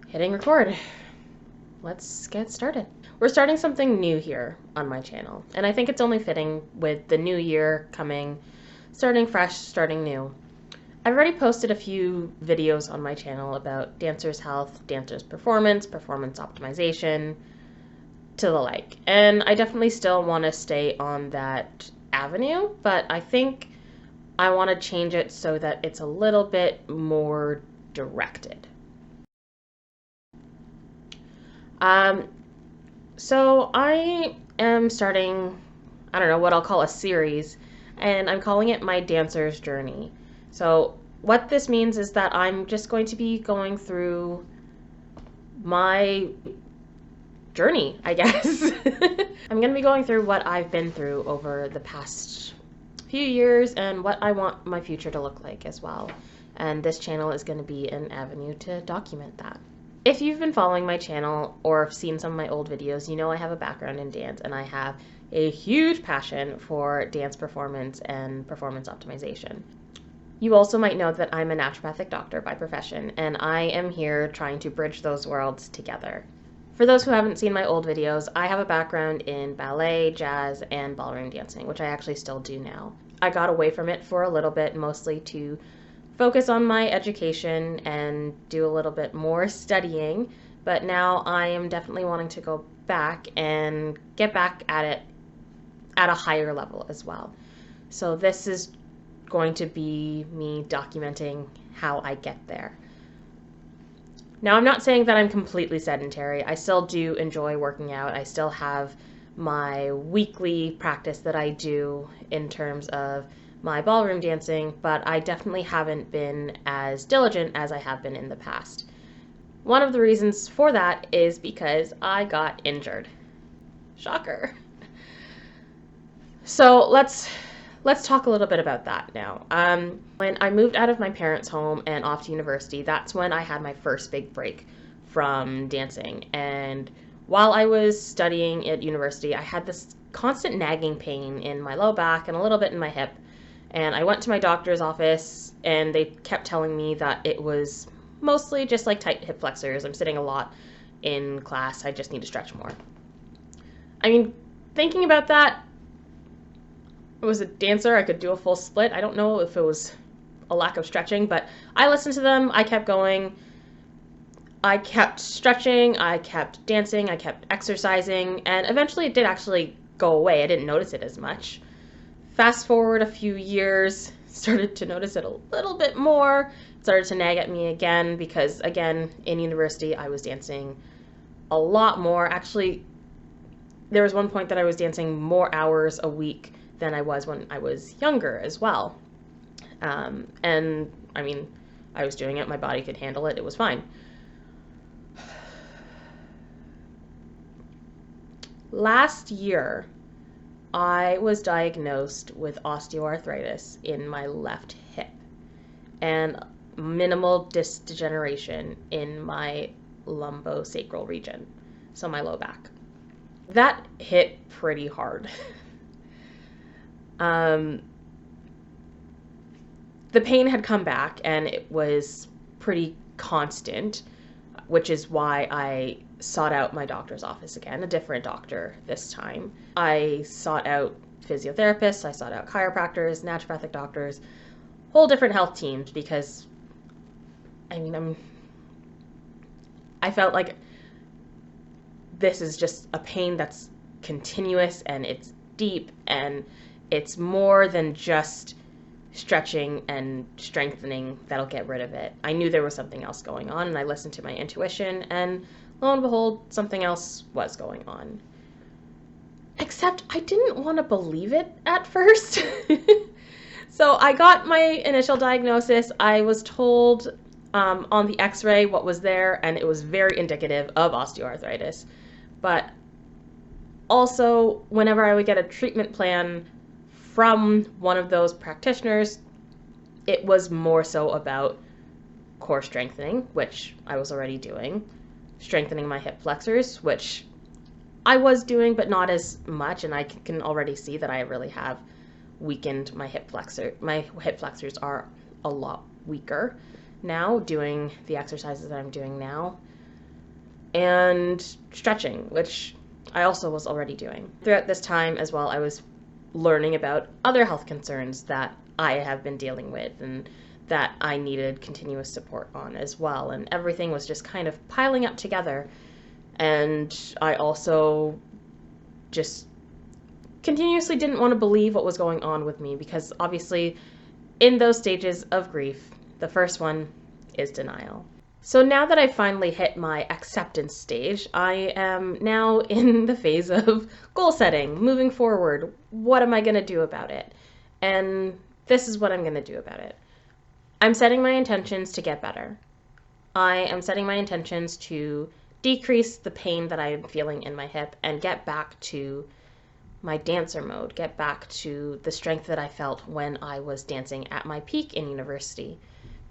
Hitting record. Let's get started. We're starting something new here on my channel, and I think it's only fitting with the new year coming, starting fresh, starting new. I've already posted a few videos on my channel about dancers' health, dancers' performance, performance optimization, to the like, and I definitely still want to stay on that avenue, but I think I want to change it so that it's a little bit more directed. So I am starting, I don't know what I'll call a series, and I'm calling it My Dancer's Journey. So what this means is that I'm just going to be going through my journey, I guess. I'm going to be going through what I've been through over the past few years and what I want my future to look like as well. And this channel is going to be an avenue to document that. If you've been following my channel or have seen some of my old videos, you know I have a background in dance and I have a huge passion for dance performance and performance optimization. You also might know that I'm a naturopathic doctor by profession, and I am here trying to bridge those worlds together. For those who haven't seen my old videos, I have a background in ballet, jazz, and ballroom dancing, which I actually still do now. I got away from it for a little bit, mostly to focus on my education and do a little bit more studying, but now I am definitely wanting to go back and get back at it at a higher level as well. So this is going to be me documenting how I get there. Now, I'm not saying that I'm completely sedentary. I still do enjoy working out. I still have my weekly practice that I do in terms of my ballroom dancing, but I definitely haven't been as diligent as I have been in the past. One of the reasons for that is because I got injured. Shocker. So let's talk a little bit about that now. When I moved out of my parents' home and off to university, that's when I had my first big break from dancing. And while I was studying at university, I had this constant nagging pain in my low back and a little bit in my hip. And I went to my doctor's office and they kept telling me that it was mostly just like tight hip flexors. I'm sitting a lot in class. I just need to stretch more. I mean, thinking about that, I was a dancer. I could do a full split. I don't know if it was a lack of stretching, but I listened to them. I kept going. I kept stretching. I kept dancing. I kept exercising. And eventually it did actually go away. I didn't notice it as much. Fast forward a few years, started to notice it a little bit more, started to nag at me again because, again, in university, I was dancing a lot more. Actually, there was one point that I was dancing more hours a week than I was when I was younger as well. And, I mean, I was doing it. My body could handle it. It was fine. Last year, I was diagnosed with osteoarthritis in my left hip and minimal disc degeneration in my lumbosacral region, so my low back. That hit pretty hard. The pain had come back and it was pretty constant, which is why I sought out my doctor's office again, a different doctor this time. I sought out physiotherapists, I sought out chiropractors, naturopathic doctors, whole different health teams because, I mean, I felt like this is just a pain that's continuous and it's deep and it's more than just stretching and strengthening that'll get rid of it. I knew there was something else going on and I listened to my intuition and lo and behold, something else was going on. Except I didn't want to believe it at first. So I got my initial diagnosis. I was told on the x-ray what was there and it was very indicative of osteoarthritis. But also, whenever I would get a treatment plan from one of those practitioners, it was more so about core strengthening, which I was already doing, strengthening my hip flexors, which I was doing, but not as much, and I can already see that I really have weakened my hip flexor. My hip flexors are a lot weaker now, doing the exercises that I'm doing now. and stretching, which I also was already doing. Throughout this time as well, I was learning about other health concerns that I have been dealing with and that I needed continuous support on as well. And everything was just kind of piling up together. And I also just continuously didn't want to believe what was going on with me, because obviously in those stages of grief, the first one is denial. So now that I've finally hit my acceptance stage, I am now in the phase of goal setting, moving forward. What am I going to do about it? And this is what I'm going to do about it. I'm setting my intentions to get better. I am setting my intentions to decrease the pain that I am feeling in my hip and get back to my dancer mode, get back to the strength that I felt when I was dancing at my peak in university.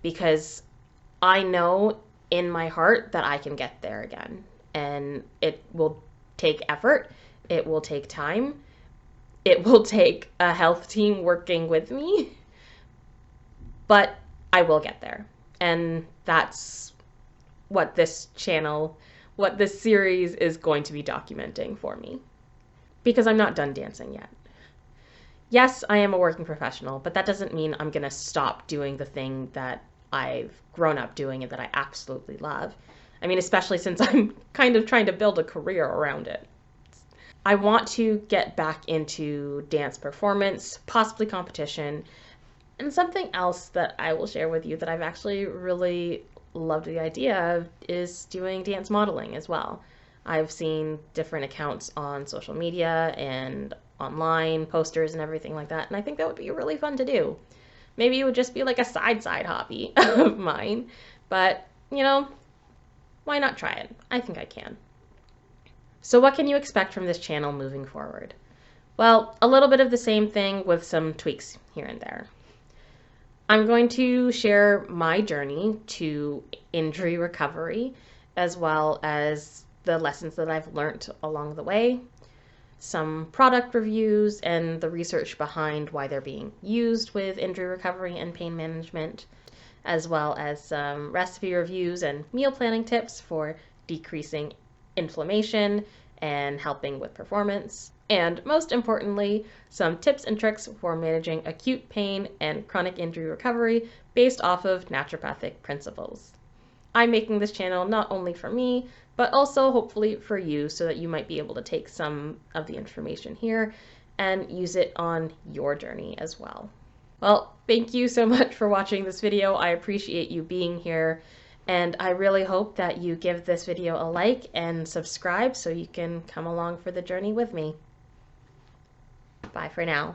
Because I know in my heart that I can get there again. And it will take effort. It will take time. It will take a health team working with me. But I will get there. And that's what this channel, what this series is going to be documenting for me. Because I'm not done dancing yet. Yes, I am a working professional, but that doesn't mean I'm going to stop doing the thing that I've grown up doing and that I absolutely love. I mean, especially since I'm kind of trying to build a career around it. I want to get back into dance performance, possibly competition, and something else that I will share with you that I've actually really loved the idea of is doing dance modeling as well. I've seen different accounts on social media and online posters and everything like that, and I think that would be really fun to do. Maybe it would just be like a side hobby of mine, but you know, why not try it? I think I can. So what can you expect from this channel moving forward? Well, a little bit of the same thing with some tweaks here and there. I'm going to share my journey to injury recovery, as well as the lessons that I've learned along the way, some product reviews and the research behind why they're being used with injury recovery and pain management, as well as some recipe reviews and meal planning tips for decreasing inflammation and helping with performance. And most importantly, some tips and tricks for managing acute pain and chronic injury recovery based off of naturopathic principles. I'm making this channel not only for me, but also hopefully for you, so that you might be able to take some of the information here and use it on your journey as well. Well, thank you so much for watching this video. I appreciate you being here, and I really hope that you give this video a like and subscribe so you can come along for the journey with me. Bye for now.